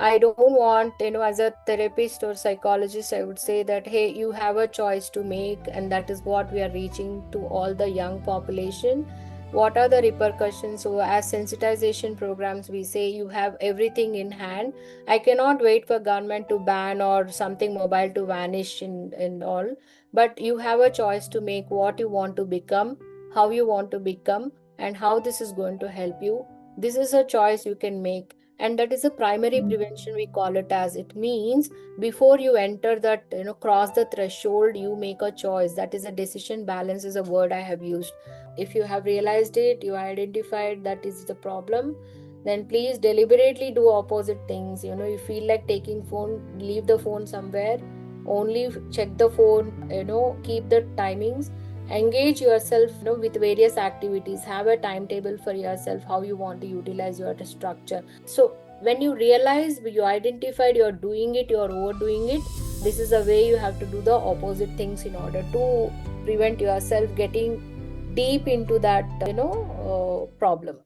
I don't want, as a therapist or psychologist, I would say that, hey, you have a choice to make, and that is what we are reaching to all the young population. What are the repercussions? So, as sensitization programs, we say you have everything in hand. I cannot wait for government to ban or something mobile to vanish in all, but you have a choice to make what you want to become, how you want to become, and how this is going to help you. This is a choice you can make, and that is a primary prevention, we call it as. It means before you enter that, cross the threshold, you make a choice. That is a decision balance, is a word I have used. If you have realized it, you identified that is the problem, then please deliberately do opposite things. You feel like taking phone, leave the phone somewhere, only check the phone, keep the timings, engage yourself, with various activities, have a timetable for yourself how you want to utilize your structure. So when you realize, you identified you're doing it, you're overdoing it, this is a way you have to do the opposite things in order to prevent yourself getting deep into that, problem.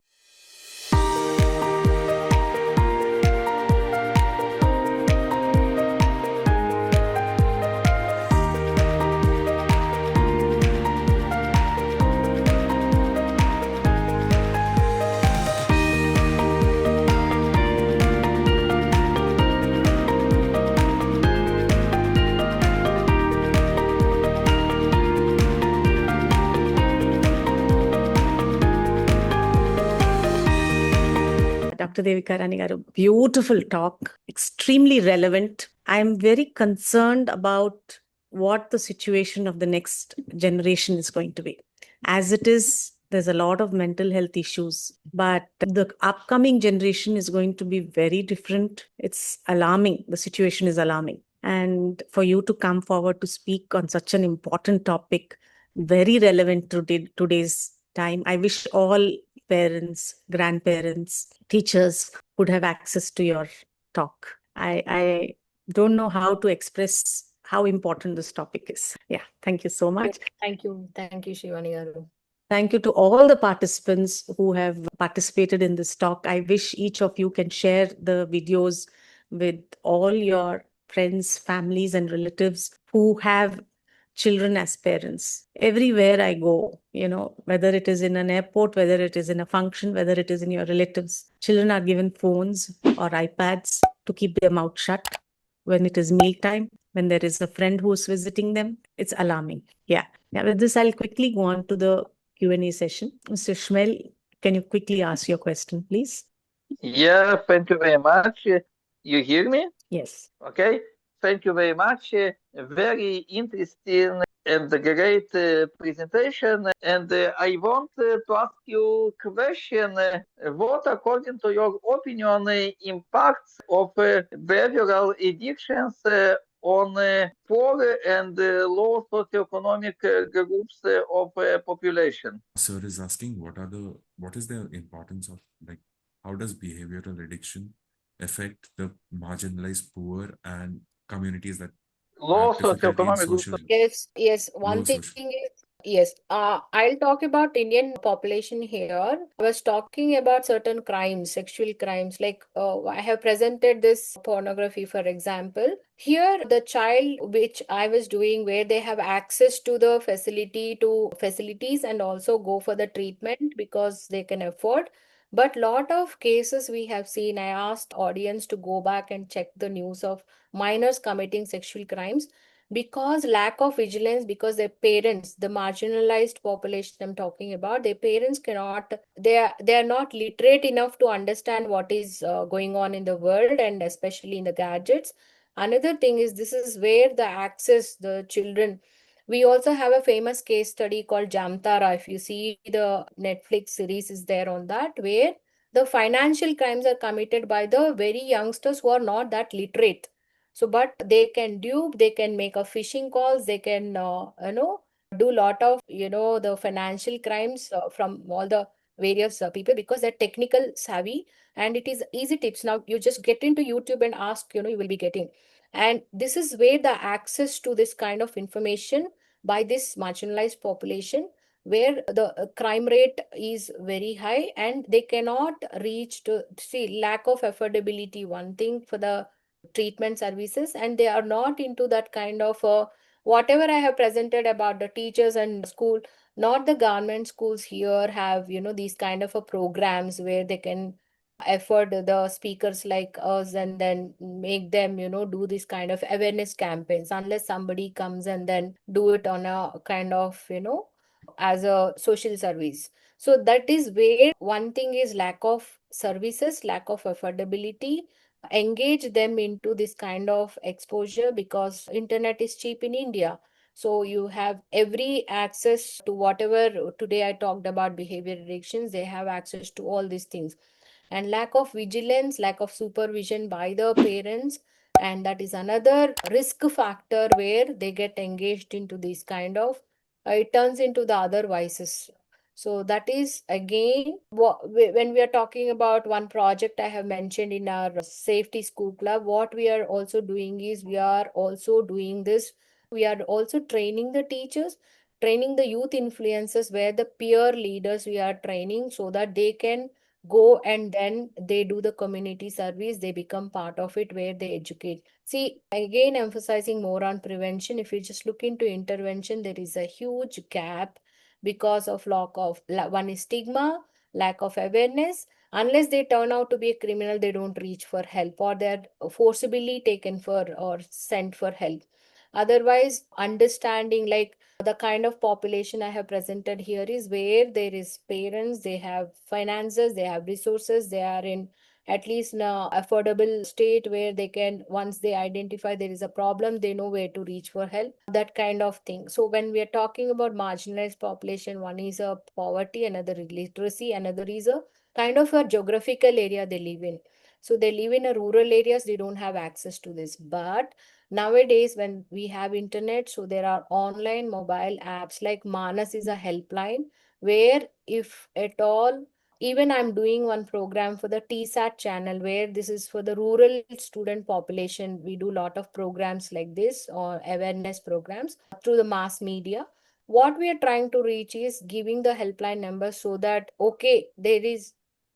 Dr. Devika, Rani garu, beautiful talk, extremely relevant. I'm very concerned about what the situation of the next generation is going to be. As it is, there's a lot of mental health issues, but the upcoming generation is going to be very different. It's alarming. The situation is alarming. And for you to come forward to speak on such an important topic, very relevant to today's time, I wish all parents, grandparents, teachers could have access to your talk. I don't know how to express how important this topic is. Yeah, thank you so much. Thank you, Shivani garu. Thank you to all the participants who have participated in this talk. I wish each of you can share the videos with all your friends, families, and relatives who have children as parents. Everywhere I go, whether it is in an airport, whether it is in a function, whether it is in your relatives, children are given phones or iPads to keep their mouth shut when it is mealtime, when there is a friend who is visiting them. It's alarming. Yeah. With this, I'll quickly go on to the Q&A session. Mr. Shmel, can you quickly ask your question, please? Yeah, thank you very much. You hear me? Yes. Okay. Thank you very much. Very interesting and great presentation. And I want to ask you a question. What, according to your opinion, impacts of behavioral addictions on poor and low socioeconomic groups of population? Sir is asking what is the importance of, like, how does behavioral addiction affect the marginalized poor and communities that Low have difficulty in socioeconomic groups. social Yes. One low thing social is, yes, I'll talk about Indian population here. I was talking about certain crimes, sexual crimes. Like, I have presented this pornography, for example. Here, the child which I was doing, where they have access to the facilities and also go for the treatment because they can afford. But lot of cases we have seen, I asked audience to go back and check the news of minors committing sexual crimes because lack of vigilance, because their parents, the marginalized population I'm talking about, their parents cannot, they are not literate enough to understand what is going on in the world, and especially in the gadgets. Another thing is, this is where the access, the children, we also have a famous case study called Jamtara. If you see, the Netflix series is there on that, where the financial crimes are committed by the very youngsters who are not that literate. So, but they can dupe, they can make a phishing calls, they can, do lot of, the financial crimes from all the various people, because they're technical savvy, and it is easy tips. Now, you just get into YouTube and ask, you will be getting. And this is where the access to this kind of information by this marginalized population, where the crime rate is very high and they cannot reach to see lack of affordability, one thing for the treatment services, and they are not into that kind of whatever I have presented about the teachers and school. Not the government schools here have, these kind of a programs where they can afford the speakers like us and then make them, do this kind of awareness campaigns, unless somebody comes and then do it on a kind of, as a social service. So that is where one thing is lack of services, lack of affordability. Engage them into this kind of exposure because internet is cheap in India. So you have every access to whatever today I talked about behavior addictions, they have access to all these things. And lack of vigilance, lack of supervision by the parents, and that is another risk factor where they get engaged into this kind of it turns into the other vices. So that is again when we are talking about one project I have mentioned in our safety school club, what we are also doing is we are also doing this. We are also training the teachers, training the youth influencers, where the peer leaders we are training so that they can go and then they do the community service, they become part of it where they educate. See, again, emphasizing more on prevention. If you just look into intervention, there is a huge gap because of lack of one is stigma, lack of awareness. Unless they turn out to be a criminal, they don't reach for help or they're forcibly taken for or sent for help. Otherwise, understanding like the kind of population I have presented here is where there is parents, they have finances, they have resources, they are in at least in a affordable state where they can, once they identify there is a problem, they know where to reach for help, that kind of thing. So when we are talking about marginalized population, one is a poverty, another illiteracy, another is a kind of a geographical area they live in. So they live in a rural areas, they don't have access to this. But nowadays, when we have internet, so there are online mobile apps like Manas is a helpline where if at all, even I'm doing one program for the TSAT channel where this is for the rural student population. We do a lot of programs like this or awareness programs through the mass media. What we are trying to reach is giving the helpline number so that, okay, there is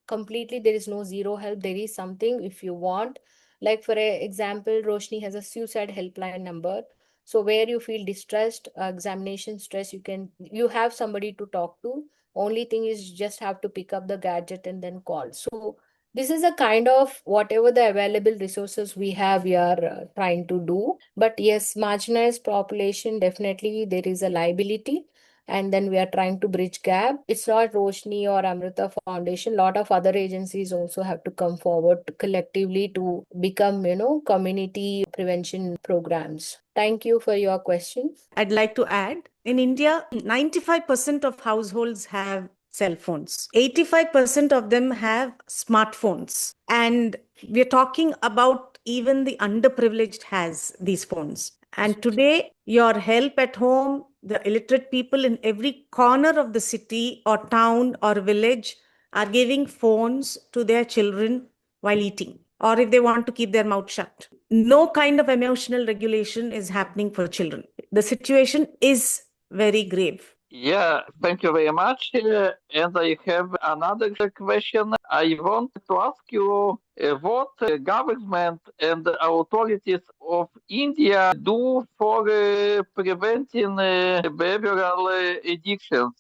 completely, there is no zero help. There is something if you want, like for example, Roshni has a suicide helpline number. So where you feel distressed, examination stress, you have somebody to talk to. Only thing is you just have to pick up the gadget and then call. So this is a kind of whatever the available resources we have, we are trying to do. But yes, marginalized population, definitely there is a liability and then we are trying to bridge gap. It's not Roshni or Amrita Foundation. A lot of other agencies also have to come forward collectively to become, community prevention programs. Thank you for your question. I'd like to add, in India, 95% of households have cell phones. 85% of them have smartphones. And we're talking about even the underprivileged has these phones. And today, your help at home, the illiterate people in every corner of the city or town or village are giving phones to their children while eating, or if they want to keep their mouth shut. No kind of emotional regulation is happening for children. The situation is very grave. Yeah, thank you very much. And I have another question. I want to ask you what government and the authorities of India do for preventing behavioral addictions.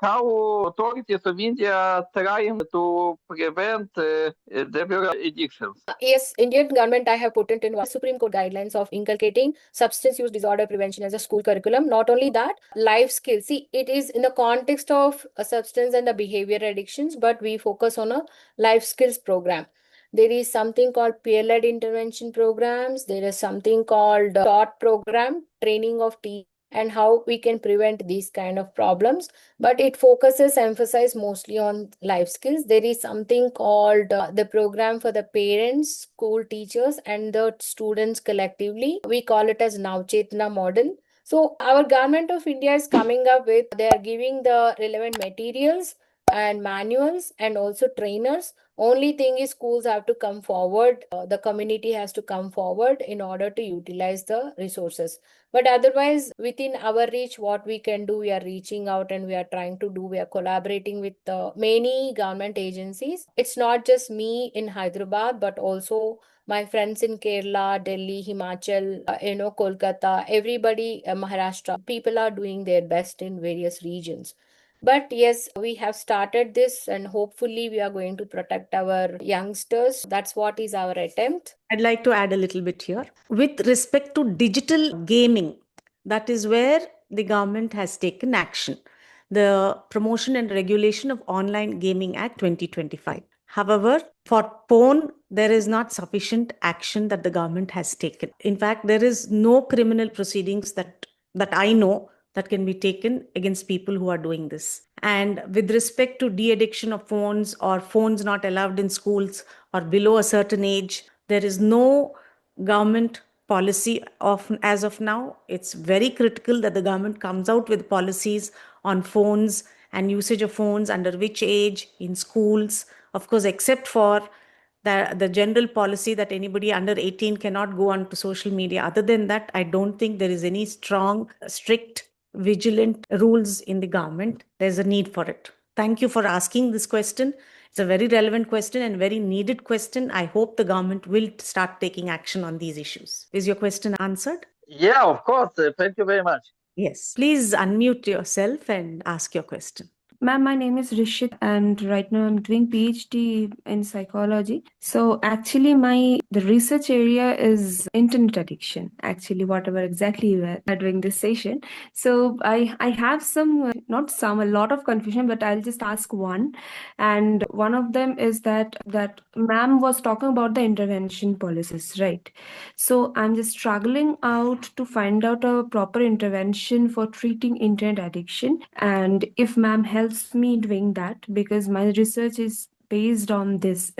How authorities of India trying to prevent behavioral addictions? Yes, Indian government, I have put it in one Supreme Court guidelines of inculcating substance use disorder prevention as a school curriculum. Not only that, life skills. See, it is in the context of a substance and the behavior addictions, but we focus on a life skills program. There is something called peer-led intervention programs. There is something called TAUGHT program, training of teachers, and how we can prevent these kind of problems, but it focuses emphasize mostly on life skills. There is something called the program for the parents, school teachers and the students collectively. We call it as Navchetna model. So our government of India is coming up with, they are giving the relevant materials and manuals and also trainers Only thing is schools have to come forward, the community has to come forward in order to utilize the resources. But otherwise, within our reach, what we can do, we are reaching out and we are trying to do, we are collaborating with many government agencies. It's not just me in Hyderabad, but also my friends in Kerala, Delhi, Himachal, Kolkata, everybody, Maharashtra, people are doing their best in various regions. But yes, we have started this and hopefully we are going to protect our youngsters. That's what is our attempt. I'd like to add a little bit here. With respect to digital gaming, that is where the government has taken action. The Promotion and Regulation of Online Gaming Act 2025. However, for porn, there is not sufficient action that the government has taken. In fact, there is no criminal proceedings that I know that can be taken against people who are doing this. And with respect to de-addiction of phones or phones not allowed in schools or below a certain age, there is no government policy of as of now. It's very critical that the government comes out with policies on phones and usage of phones, under which age in schools, of course, except for the general policy that anybody under 18 cannot go onto social media. Other than that, I don't think there is any strong, strict, vigilant rules in the government. There's a need for it. Thank you for asking this question. It's a very relevant question and very needed question. I hope the government will start taking action on these issues. Is your question answered? Yeah, of course. Thank you very much. Yes. Please unmute yourself and ask your question. Ma'am, my name is Rishit, and right now I'm doing PhD in psychology. So actually, the research area is internet addiction. Actually, whatever exactly you are doing this session. So I have a lot of confusion, but I'll just ask one. And one of them is that ma'am was talking about the intervention policies, right? So I'm just struggling out to find out a proper intervention for treating internet addiction. And if ma'am helps me doing that, because my research is based on this,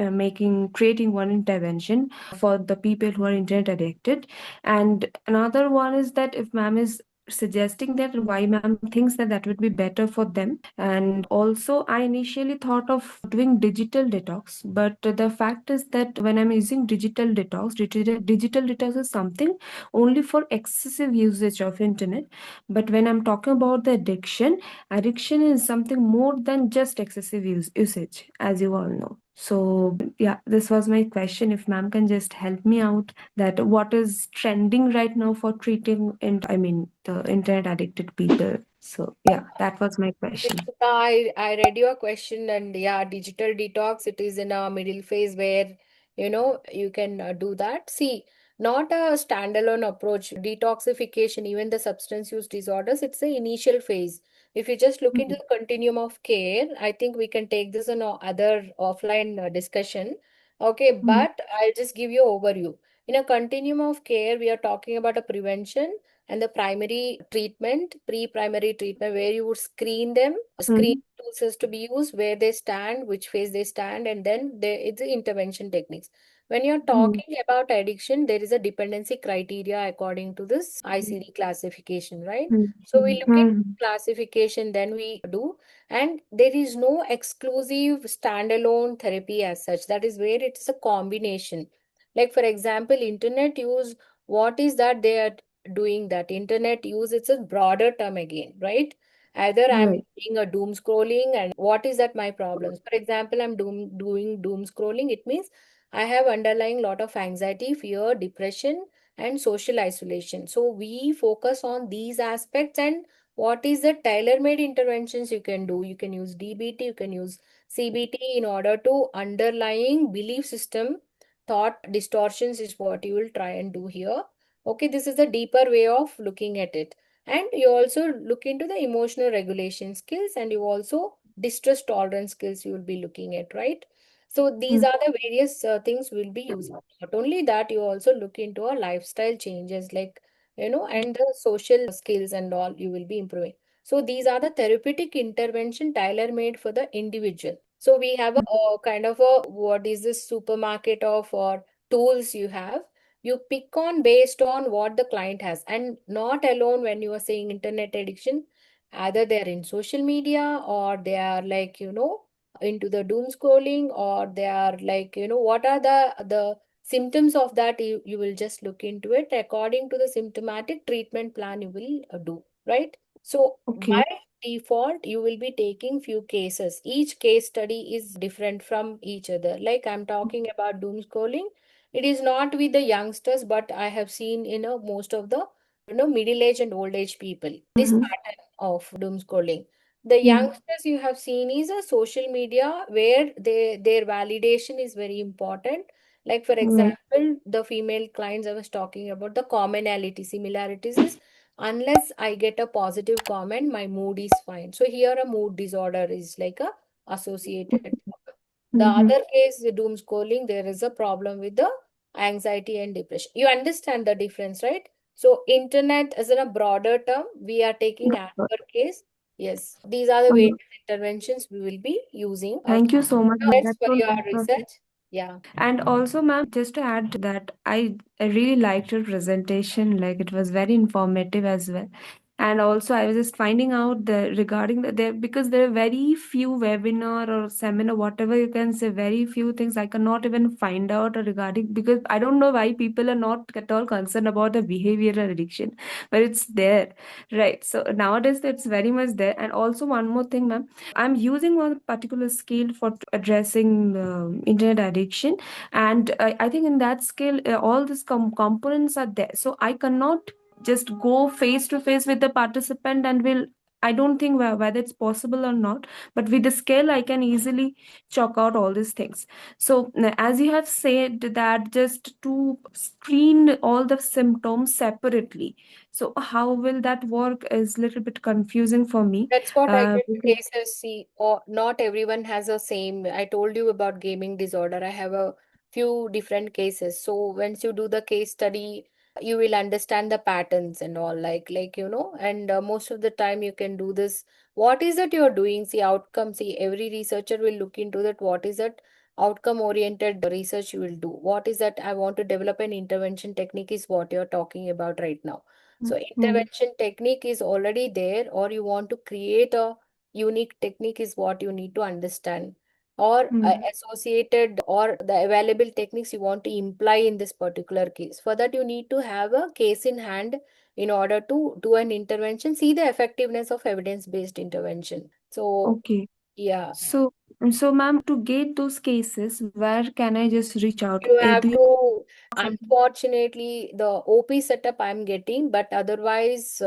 creating one intervention for the people who are internet addicted. And another one is that if ma'am is suggesting that, why ma'am thinks that would be better for them. And also I initially thought of doing digital detox, but the fact is that when I'm using digital detox is something only for excessive usage of internet. But when I'm talking about the addiction is something more than just excessive usage, as you all know. So yeah, this was my question. If ma'am can just help me out, that what is trending right now for treating the internet addicted people. So yeah, that was my question. I read your question, and yeah, digital detox, it is in a middle phase where you can do that. See, not a standalone approach. Detoxification, even the substance use disorders, it's the initial phase. If you just look into the continuum of care, I think we can take this on a other offline discussion. Okay, but I'll just give you overview. In a continuum of care, we are talking about a prevention and the primary treatment, pre-primary treatment, where you would screen them, screen tools is to be used, where they stand, which phase they stand, and then it's the intervention techniques. When you're talking about addiction, there is a dependency criteria according to this ICD classification, right? So we look at classification, then we do, and there is no exclusive standalone therapy as such. That is where it is a combination. Like for example, internet use, what is that they are doing? That internet use, it's a broader term again, right? Either I'm Right. doing a doom scrolling, and what is that my problems? For example, I'm doing doom scrolling. It means I have underlying lot of anxiety, fear, depression, and social isolation. So we focus on these aspects, and what is the tailor-made interventions you can do? You can use DBT, you can use CBT in order to underlying belief system, thought distortions is what you will try and do here. Okay, this is the deeper way of looking at it. And you also look into the emotional regulation skills, and you also distress tolerance skills you will be looking at, right? So these are the various things we'll be using. Not only that, you also look into a lifestyle changes, like, and the social skills and all you will be improving. So these are the therapeutic intervention tailor-made for the individual. So we have a kind of a, what is this supermarket of or tools you have, you pick on based on what the client has, and not alone. When you are saying internet addiction, either they are in social media or they are like into the doom scrolling, or they are like, what are the symptoms of that? You will just look into it. According to the symptomatic treatment plan, you will do, right? So Okay. by default, you will be taking few cases. Each case study is different from each other. Like I'm talking about doom scrolling. It is not with the youngsters, but I have seen, most of the, middle age and old age people, this Mm-hmm. pattern of doom scrolling. The Mm-hmm. youngsters you have seen is a social media where their validation is very important. Like for Right. example, the female clients I was talking about, the commonality, similarities is, unless I get a positive comment, my mood is fine. So here a mood disorder is like a associated. The Mm-hmm. other case, the doom scrolling, there is a problem with the anxiety and depression. You understand the difference, right? So internet as in a broader term, we are taking as per case. Yes, these are the Oh, various interventions we will be using. thank you so much, ma'am. That's That's for so your nice of you. research. Yeah. And also, ma'am, just to add to that, I really liked your presentation. Like it was very informative as well. And also, I was just finding out the regarding the there because there are very few webinar or seminar, whatever you can say, very few things I cannot even find out regarding because I don't know why people are not at all concerned about the behavioral addiction, but it's there, right? So nowadays, it's very much there. And also, one more thing, ma'am, I'm using one particular skill for addressing internet addiction, and I think in that skill, all these components are there. So I cannot just go face to face with the participant and will. I don't think whether it's possible or not, but with the skill, I can easily chalk out all these things. So, as you have said, that just to screen all the symptoms separately. So, how will that work is a little bit confusing for me. That's what I get Because cases see, or not everyone has a same. I told you about gaming disorder. I have a few different cases. So once you do the case study, you will understand the patterns and all, and most of the time you can do this. What is it you're doing? See, outcome. See, every researcher will look into that. What is it? Outcome oriented research you will do. What is that? I want to develop an intervention technique is what you're talking about right now. So mm, intervention technique is already there, or you want to create a unique technique is what you need to understand, or mm, associated or the available techniques you want to imply in this particular case. For that, you need to have a case in hand in order to do an intervention, see the effectiveness of evidence-based intervention. So, okay. yeah. So, ma'am, to get those cases, where can I just reach out? You Do have you to, have something? unfortunately, the OP setup I'm getting, but otherwise,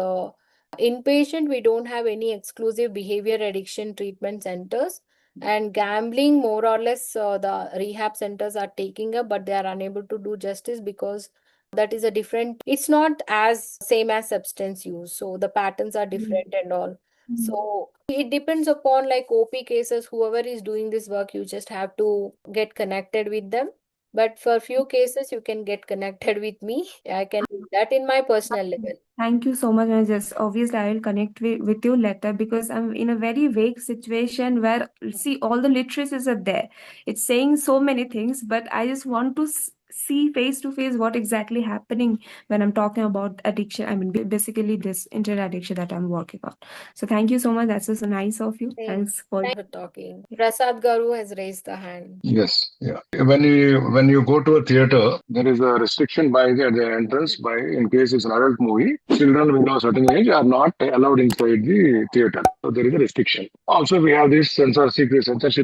inpatient, we don't have any exclusive behavior addiction treatment centers. And gambling, more or less, the rehab centers are taking up, but they are unable to do justice because that is a different, it's not as same as substance use. So the patterns are Mm, different and all. mm. So it depends upon like OP cases, whoever is doing this work, you just have to get connected with them. But for few cases, you can get connected with me. I can do that in my personal level. Thank you so much. And just obviously, I will connect with you later because I'm in a very vague situation where, see, all the literacies are there. It's saying so many things, but I just want to see face to face what exactly happening when I'm talking about addiction. I mean, basically this internet addiction that I'm working on. So thank you so much. That's just nice of you. Thanks. Thanks for. Thanks for talking. Prasad Garu has raised the hand. Yes, yeah. When you go to a theater, there is a restriction by the entrance. By in case it's an adult movie, children below a certain age are not allowed inside the theater. So there is a restriction. Also, we have these censorship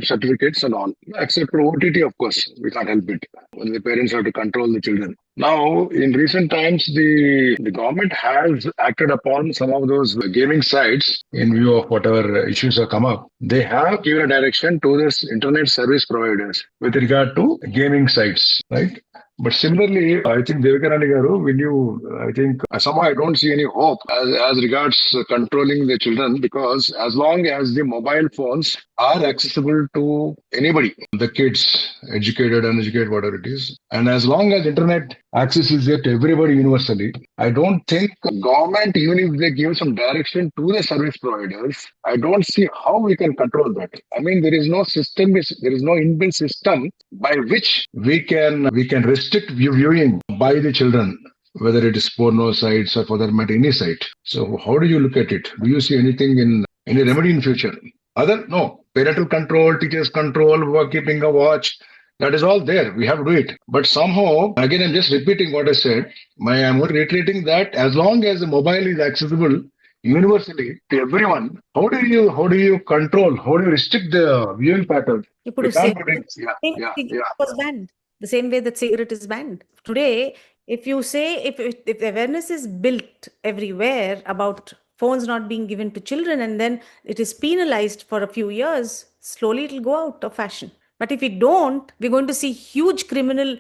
certificates and all. Except for OTT, of course, we can't help it. When the parents have to control the children. Now, in recent times, the government has acted upon some of those gaming sites in view of whatever issues have come up. They have given a direction to this internet service providers with regard to gaming sites, right? But similarly, I think Devika Rani garu, I think somehow I don't see any hope as regards controlling the children because as long as the mobile phones are accessible to anybody, the kids, educated, uneducated, whatever it is, and as long as internet access is there to everybody universally, I don't think government, even if they give some direction to the service providers, I don't see how we can control that. I mean, there is no system, there is no inbuilt system by which we can restrict viewing by the children, whether it is porno sites or for that matter any site. So how do you look at it? Do you see anything in any remedy in future? No. Parental control, teachers control, work keeping a watch. That is all there. We have to do it. But somehow, again, I'm just repeating what I said. I'm reiterating that as long as the mobile is accessible universally to everyone, how do you control? How do you restrict the viewing pattern? ఇప్పుడు We can't same do it. Yeah, yeah, cigarette yeah. was banned. The same way that cigarette is banned. Today, if you say if awareness is built everywhere about phones not being given to children and then it is penalized for a few years, slowly it will go out of fashion. But if we don't, we're going to see huge criminal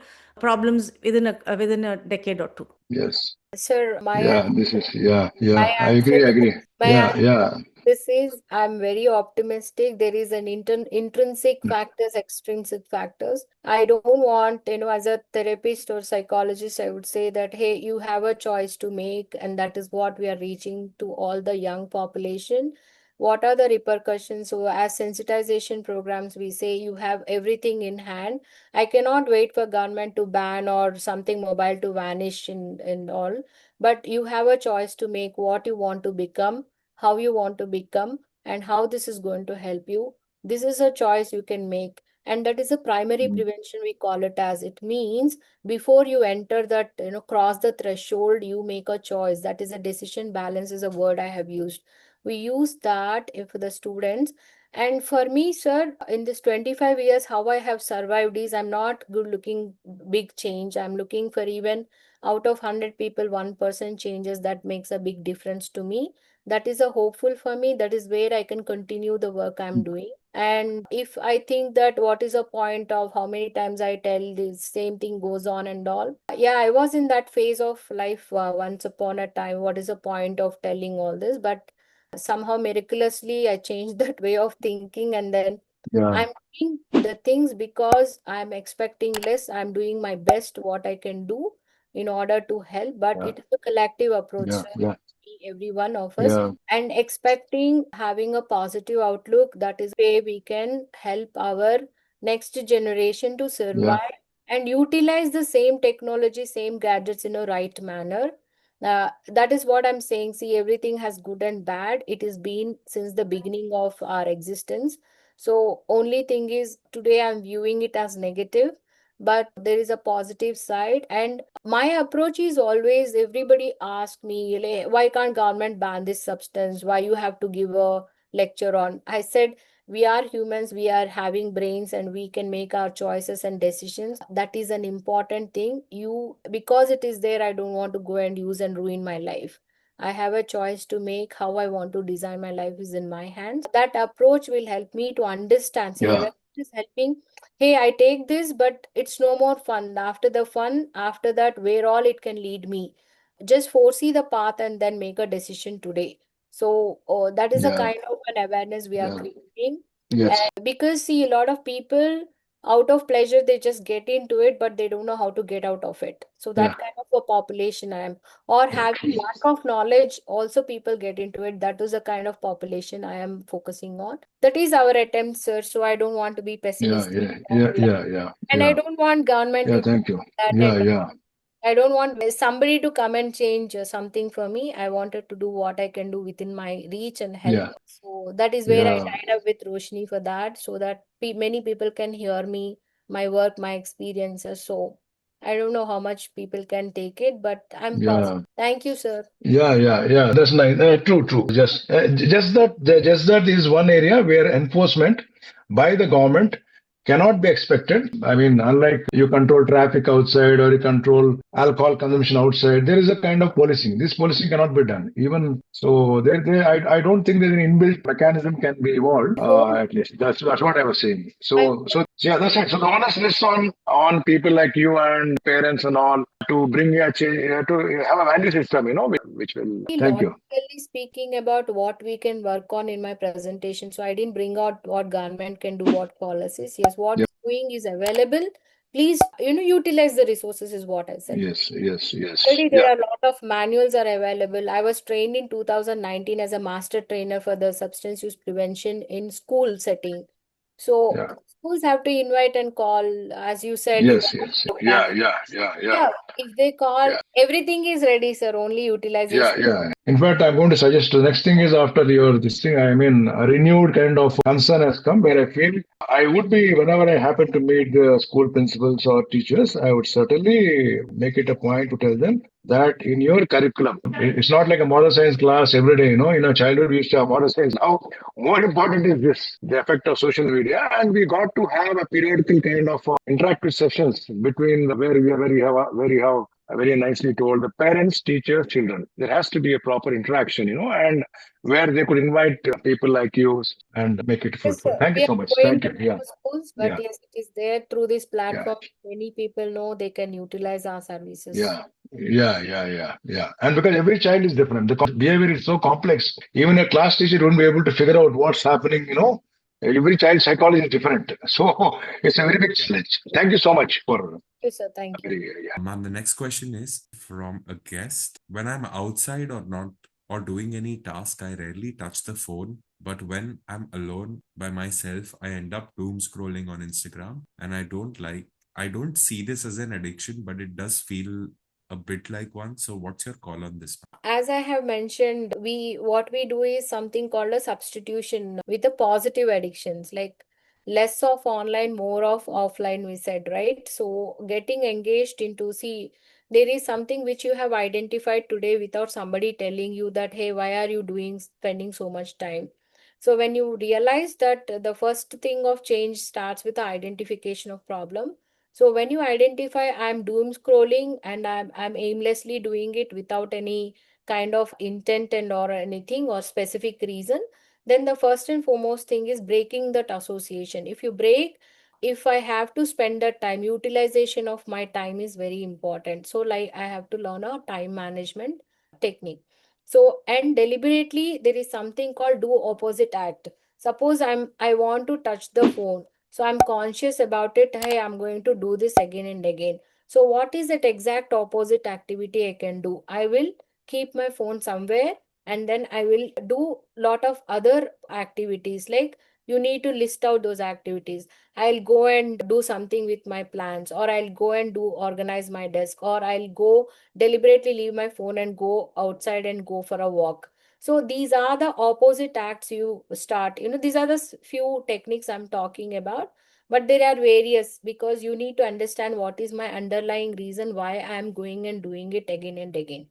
problems within a decade or two. Yes. Sir, Yeah, this is, yeah, yeah. my I answer agree, I to agree. my Yeah, answer yeah. this is I'm very optimistic. There is an intrinsic factors, extrinsic factors. I don't want, as a therapist or psychologist, I would say that, hey, you have a choice to make, and that is what we are reaching to all the young population. What are the repercussions? So, as sensitization programs, we say you have everything in hand. I cannot wait for government to ban or something mobile to vanish in all, but you have a choice to make what you want to become, how you want to become, and how this is going to help you. This is a choice you can make. And that is a primary Mm. prevention, we call it as. It means before you enter that, cross the threshold, you make a choice. That is a decision balance, is a word I have used. We use that for the students. And for me, sir, in this 25 years, how I have survived is I'm not good looking big change. I'm looking for even out of 100 people, 1% changes that makes a big difference to me. That is a hopeful for me. That is where I can continue the work I'm doing. And if I think that what is a point of how many times I tell the same thing goes on and all. Yeah, I was in that phase of life once upon a time. What is the point of telling all this? But somehow miraculously I changed that way of thinking, and then Yeah, I'm doing the things because I'm expecting less. I'm doing my best what I can do in order to help, but yeah, it is a collective approach, yeah, sir. yeah, Every one of us, yeah, and expecting having a positive outlook. That is way we can help our next generation to yeah, survive and utilize the same technology, same gadgets in a right manner. That is what I'm saying. See, everything has good and bad. It has been since the beginning of our existence. So only thing is today I'm viewing it as negative, but there is a positive side. And my approach is always, everybody ask me, like, why can't government ban this substance? Why you have to give a lecture on? I said, we are humans, we are having brains, and we can make our choices and decisions. That is an important thing. You, because it is there, I don't want to go and use and ruin my life. I have a choice to make. How I want to design my life is in my hands. That approach will help me to understand. See, yeah, awareness is helping. Hey, I take this, but it's no more fun. After the fun, after that, where all it can lead me. Just foresee the path and then make a decision today. So that is a yeah, kind of an awareness we are yeah. creating. Yes, Because see, a lot of people out of pleasure they just get into it, but they don't know how to get out of it. So yeah, that kind of a population I am, or yeah, having true. lack of knowledge, also people get into it. That is the kind of population I am focusing on. That is our attempt, sir. So I don't want to be Yeah, pessimistic. yeah, yeah, yeah, yeah, And I yeah, don't want government yeah, to do thank you. that Yeah, and yeah, I don't want somebody to come and change something for me. I wanted to do what I can do within my reach and help. yeah, So that is where I yeah, tied up with Roshni for that, so that many people can hear me, my work, my experiences. So I don't know how much people can take it, but I'm positive. yeah. Thank you, sir. Yeah, yeah, yeah. That's nice. True, true. Just that is one area where enforcement by the government cannot be expected. I mean, unlike you control traffic outside or you control alcohol consumption outside, there is a kind of policing. This policing cannot be done. Even so, I don't think there's an inbuilt mechanism can be evolved. Don't At least that's what I was saying. I So yeah, that's right. So the onus rests on people like you and parents and all to bring a change, to have a value system, which will. Thank you. logically speaking about what we can work on in my presentation. So I didn't bring out what government can do, what policies. Yes, what Yeah. doing is available. Please, utilize the resources is what I said. Yes. Yes. Yes. Already there Yeah. are a lot of manuals are available. I was trained in 2019 as a master trainer for the substance use prevention in school setting. So Yeah. schools have to invite and call, as you said in Yes, the yes. plan. Yeah. Yeah, if they call, Yeah. everything is ready, sir. Only utilization. Yeah. In fact, I'm going to suggest the next thing is after your this thing, I mean, a renewed kind of concern has come where I feel I would be, whenever I happen to meet the school principals or teachers, I would certainly make it a point to tell them that in your curriculum, it's not like a model science class every day, in our childhood, we used to have model science. Now, more important is this, the effect of social media. And we got to have a periodical kind of interactive sessions between where you have very nicely told the parents, teachers, children. There has to be a proper interaction, and where they could invite people like you and make it Yes, fruitful. sir. Thank you We so are much. going Thank to you. Yeah, schools, but yeah, yes, it is there through this yeah, platform. Many people know they can utilize our services. yeah. Yeah. And because every child is different, the behavior is so complex. Even a class teacher won't be able to figure out what's happening. Every child's psychology is different. So it's a very big challenge. Thank you so much for Yes, sir. Thank you. yeah. Ma'am, the next question is from a guest. When I'm outside or not or doing any task, I rarely touch the phone. But when I'm alone by myself, I end up doom scrolling on Instagram. And I don't see this as an addiction, but it does feel a bit like one. So what's your call on this? As I have mentioned, what we do is something called a substitution with the positive addictions, like less of online, more of offline, we said, right? So getting engaged into, see, there is something which you have identified today without somebody telling you that, hey, why are you spending so much time? So when you realize that the first thing of change starts with the identification of problem. So when you identify I'm doom scrolling and I'm aimlessly doing it without any kind of intent and or anything or specific reason, then the first and foremost thing is breaking that association. If you break, if I have to spend that time, utilization of my time is very important. So like I have to learn a time management technique. So and deliberately there is something called do opposite act. Suppose I want to touch the phone, so I'm conscious about it. Hey, I'm going to do this again and again. So what is that exact opposite activity I can do? I will keep my phone somewhere and then I will do lot of other activities. Like you need to list out those activities. I'll go and do something with my plans, or I'll go and do organize my desk, or I'll go deliberately leave my phone and go outside and go for a walk. So these are the opposite acts you start. These are the few techniques I'm talking about, but there are various, because you need to understand what is my underlying reason why I am going and doing it again and again.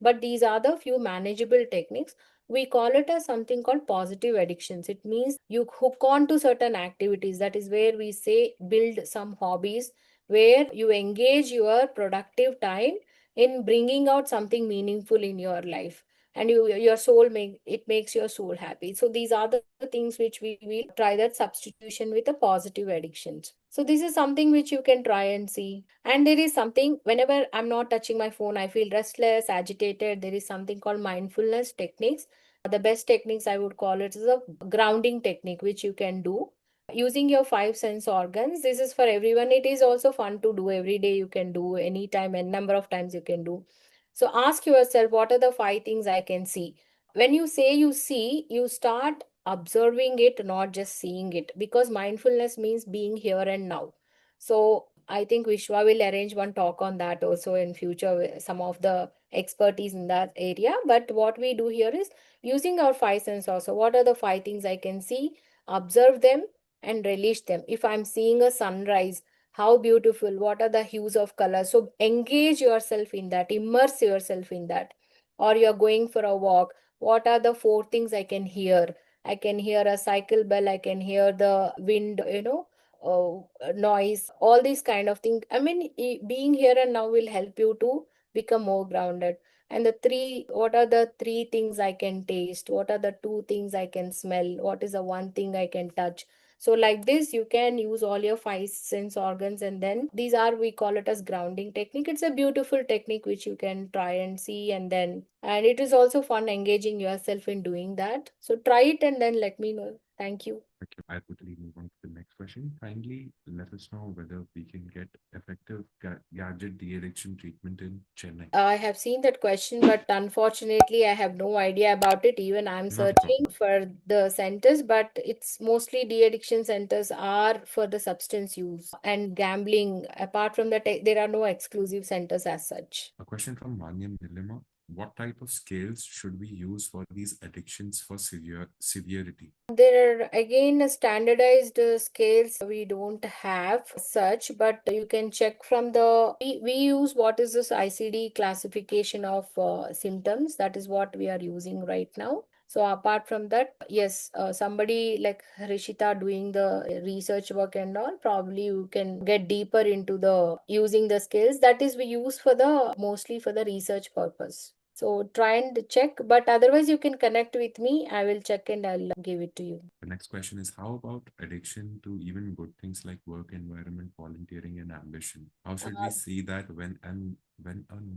But these are the few manageable techniques. We call it as something called positive addictions. It means you hook on to certain activities. That is where we say build some hobbies where you engage your productive time in bringing out something meaningful in your life, and your soul makes your soul happy. So these are the things which we will try, that substitution with a positive addictions. So this is something which you can try and see. And there is something, whenever I'm not touching my phone, I feel restless, agitated. There is something called mindfulness techniques. The best techniques I would call it is a grounding technique, which you can do using your five sense organs. This is for everyone. It is also fun to do every day. You can do anytime and number of times you can do. So ask yourself, what are the five things I can see? When you say you see, you start observing it, not just seeing it, because mindfulness means being here and now. So I think Vishwa will arrange one talk on that also in future with some of the expertise in that area. But what we do here is using our five senses also. What are the five things I can see? Observe them and relish them. If I'm seeing a sunrise, how beautiful, what are the hues of color? So engage yourself in that, immerse yourself in that. Or you're going for a walk, what are the four things I can hear? I can hear a cycle bell, I can hear the wind, noise, all these kind of things. I mean, being here and now will help you to become more grounded. And the three, what are the three things I can taste? What are the two things I can smell? What is the one thing I can touch? So like this, you can use all your five sense organs, and then these are, we call it as grounding technique. It's a beautiful technique which you can try and see, and it is also fun engaging yourself in doing that. So try it and then let me know. Thank you. Okay, I quickly move on to the next question. question. Kindly let us know whether we can get effective gadget de-addiction treatment in Chennai. I have seen that question, but unfortunately, I have no idea about it. Even I'm Not a problem. searching for the centers, but it's mostly de-addiction centers are for the substance use and gambling. Apart from that, there are no exclusive centers as such. A question from Manyam Nilima. What type of scales should we use for these addictions for severity? There are again standardized scales we don't have such, but you can check from we use what is this ICD classification of symptoms. That is what we are using right now. So apart from that, yes, somebody like Rishita doing the research work and all, probably you can get deeper into the using the scales. That is we use for the mostly for the research purpose. So try and check, but otherwise you can connect with me. I will check and I'll give it to you. The next question is, how about addiction to even good things like work environment, volunteering, and ambition? How should we see that when a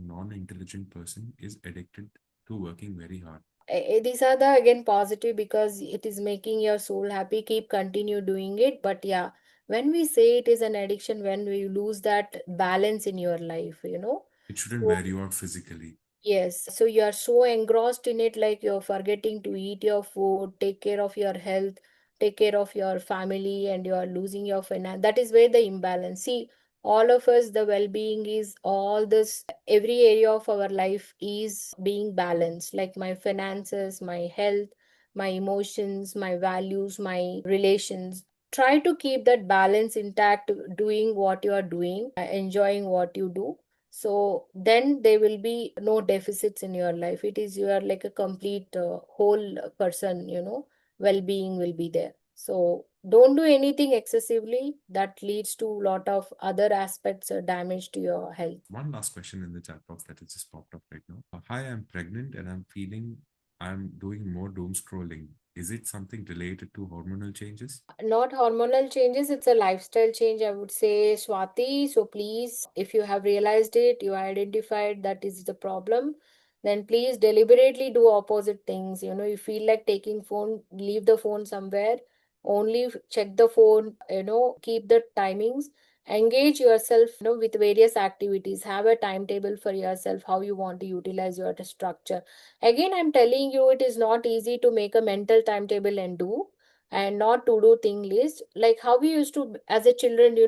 non-intelligent person is addicted to working very hard? These are the again positive because it is making your soul happy. Keep continue doing it. But yeah, when we say it is an addiction, when we lose that balance in your life, It shouldn't So wear you out physically. yes, so you are so engrossed in it, like you're forgetting to eat your food, take care of your health, take care of your family, and you are losing your finance. That is where the imbalance. See, all of us, the well-being is all this, every area of our life is being balanced, like my finances, my health, my emotions, my values, my relations. Try to keep that balance intact, doing what you are doing, enjoying what you do, so then there will be no deficits in your life. It is you are like a complete whole person, well-being will be there. So don't do anything excessively that leads to a lot of other aspects or damage to your health. One last question in the chat box that has just popped up right now. Hi, I'm pregnant and I'm feeling I'm doing more doom scrolling. Is it something related to hormonal changes? Not hormonal changes, it's a lifestyle change, I would say, Swati. So please, if you have realized it, you identified that is the problem, then please deliberately do opposite things. You feel like taking phone, leave the phone somewhere, only check the phone, keep the timings, engage yourself, with various activities, have a timetable for yourself, how you want to utilize your structure. Again, I'm telling you, it is not easy to make a mental timetable and do, and not to do thing list like how we used to as a children,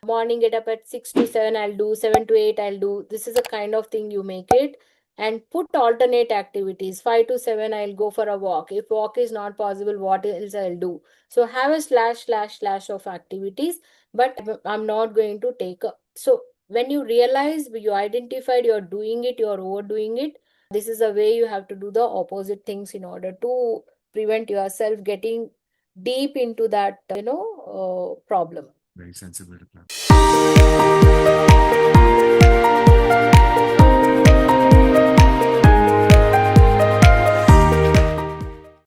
morning get up at 6 to 7 I'll do, 7 to 8 I'll do. This is a kind of thing you make it, and put alternate activities. 5 to 7 I'll go for a walk. If walk is not possible, what else I'll do? So have a slash of activities, but I'm not going to take a. So when you realize, you identified you're doing it, you're overdoing it, this is a way you have to do the opposite things in order to prevent yourself getting deep into that problem. Very sensible reply.